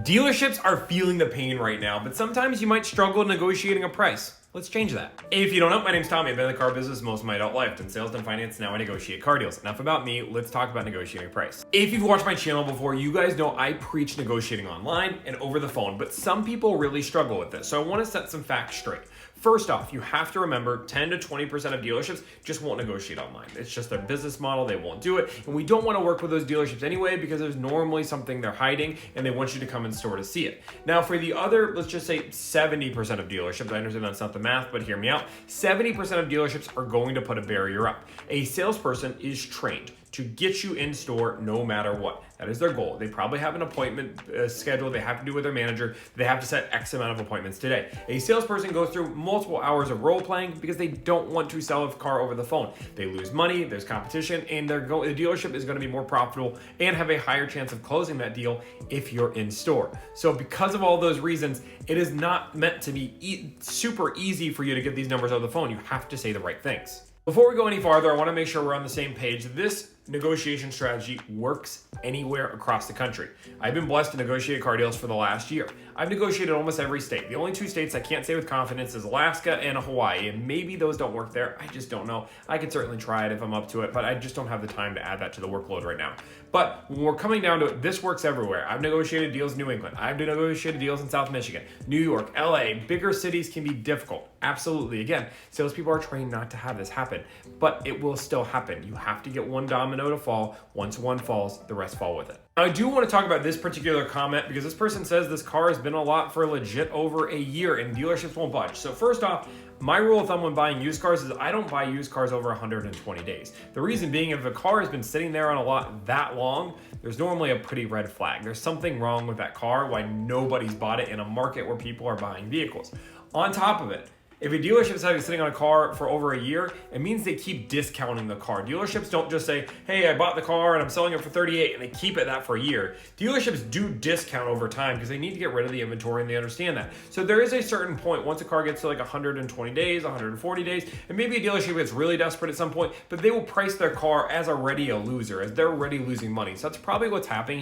Dealerships are feeling the pain right now, but sometimes you might struggle negotiating a price. Let's change that. If you don't know, my name's Tommy. I've been in the car business most of my adult life. In sales and finance, now I negotiate car deals. Enough about me, let's talk about negotiating price. If you've watched my channel before, you guys know I preach negotiating online and over the phone, but some people really struggle with this. So I want to set some facts straight. First off, you have to remember 10 to 20% of dealerships just won't negotiate online. It's just their business model, they won't do it. And we don't want to work with those dealerships anyway because there's normally something they're hiding and they want you to come in store to see it. Now for the other, let's just say 70% of dealerships, I understand that's not the math, but hear me out. 70% of dealerships are going to put a barrier up. A salesperson is trained to get you in store no matter what. That is their goal. They probably have an appointment schedule they have to do with their manager. They have to set X amount of appointments today. A salesperson goes through multiple hours of role playing because they don't want to sell a car over the phone. They lose money, there's competition, and the dealership is going to be more profitable and have a higher chance of closing that deal if you're in store. So because of all those reasons, it is not meant to be super easy for you to get these numbers over the phone. You have to say the right things. Before we go any farther, I want to make sure we're on the same page. This negotiation strategy works anywhere across the country. I've been blessed to negotiate car deals for the last year. I've negotiated almost every state. The only two states I can't say with confidence is Alaska and Hawaii, and maybe those don't work there. I just don't know. I could certainly try it if I'm up to it, but I just don't have the time to add that to the workload right now. But when we're coming down to it, this works everywhere. I've negotiated deals in New England. I've negotiated deals in South Michigan, New York, LA. Bigger cities can be difficult. Absolutely. Again, salespeople are trained not to have this happen, but it will still happen. You have to get one domino to fall. Once one falls, the rest fall with it. Now, I do want to talk about this particular comment because this person says this car has been a lot for legit over a year and dealerships won't budge. So first off, my rule of thumb when buying used cars is I don't buy used cars over 120 days. The reason being, if a car has been sitting there on a lot that long, there's normally a pretty red flag. There's something wrong with that car, why nobody's bought it in a market where people are buying vehicles. On top of it, if a dealership is sitting on a car for over a year, it means they keep discounting the car. Dealerships don't just say, hey, I bought the car and I'm selling it for 38 and they keep it that for a year. Dealerships do discount over time because they need to get rid of the inventory and they understand that. So there is a certain point, once a car gets to like 120 days, 140 days, and maybe a dealership gets really desperate at some point, but they will price their car as already a loser, as they're already losing money. So that's probably what's happening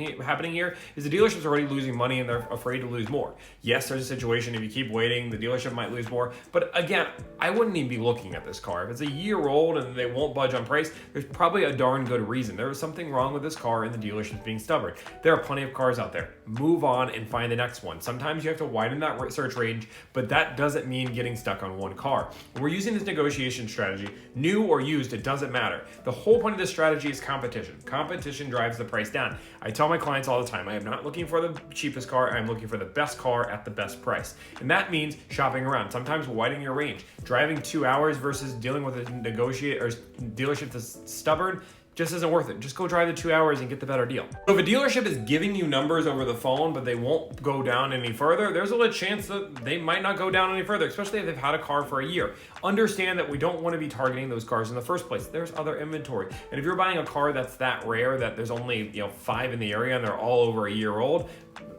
here is the dealership's already losing money and they're afraid to lose more. Yes, there's a situation if you keep waiting, the dealership might lose more, but again, I wouldn't even be looking at this car. If it's a year old and they won't budge on price, there's probably a darn good reason. There is something wrong with this car and the dealership's being stubborn. There are plenty of cars out there. Move on and find the next one. Sometimes you have to widen that search range, but that doesn't mean getting stuck on one car. When we're using this negotiation strategy, new or used, it doesn't matter. The whole point of this strategy is competition. Competition drives the price down. I tell my clients all the time, I am not looking for the cheapest car, I'm looking for the best car at the best price. And that means shopping around, sometimes widening your range. Driving 2 hours versus dealing with a dealership that's stubborn just isn't worth it. Just go drive the 2 hours and get the better deal. So if a dealership is giving you numbers over the phone, but they won't go down any further, there's a chance that they might not go down any further, especially if they've had a car for a year. Understand that we don't want to be targeting those cars in the first place. There's other inventory. And if you're buying a car that's that rare, that there's only 5 in the area and they're all over a year old,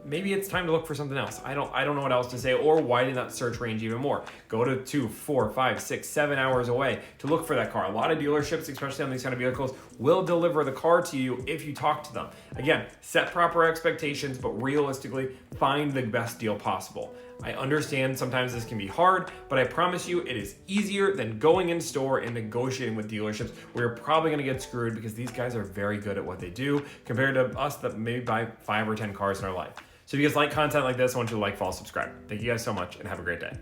maybe it's time to look for something else. I don't know what else to say, or widen that search range even more. Go to 2, 4, 5, 6, 7 hours away to look for that car. A lot of dealerships, especially on these kind of vehicles, will deliver the car to you if you talk to them. Again, set proper expectations, but realistically, find the best deal possible. I understand sometimes this can be hard, but I promise you it is easier than going in store and negotiating with dealerships where you're probably going to get screwed because these guys are very good at what they do compared to us that maybe buy 5 or 10 cars in our life. So if you guys like content like this, I want you to like, follow, subscribe. Thank you guys so much and have a great day.